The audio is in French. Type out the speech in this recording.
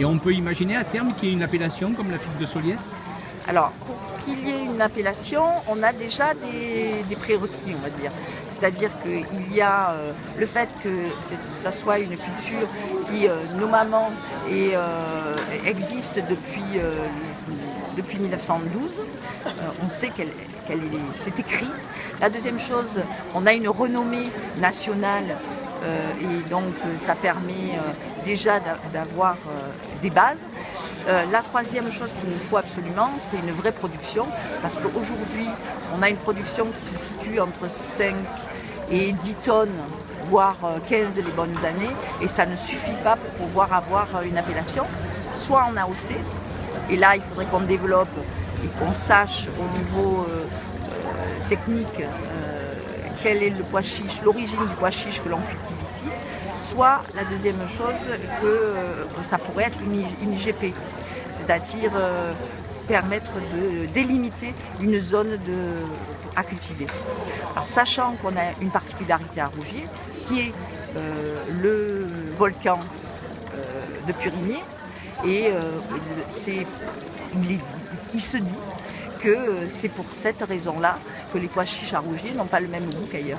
Et on peut imaginer à terme qu'il y ait une appellation comme la figue de Soliès? Alors, pour qu'il y ait une appellation, on a déjà des prérequis, on va dire. C'est-à-dire qu'il y a le fait que ça soit une culture qui, nommément, existe depuis 1912. On sait c'est écrit. La deuxième chose, on a une renommée nationale et donc ça permet déjà d'avoir des bases. La troisième chose qu'il nous faut absolument, c'est une vraie production, parce qu'aujourd'hui, on a une production qui se situe entre 5 et 10 tonnes, voire 15 les bonnes années, et ça ne suffit pas pour pouvoir avoir une appellation, soit en AOC, et là, il faudrait qu'on développe et qu'on sache au niveau technique quel est le pois chiche, l'origine du pois chiche que l'on cultive ici, soit la deuxième chose que ça pourrait être une IGP, c'est-à-dire permettre de délimiter une zone à cultiver. Alors, sachant qu'on a une particularité à Rougier, qui est le volcan de Purigny, et il se dit que c'est pour cette raison-là que les pois chiches à Rougier n'ont pas le même goût qu'ailleurs.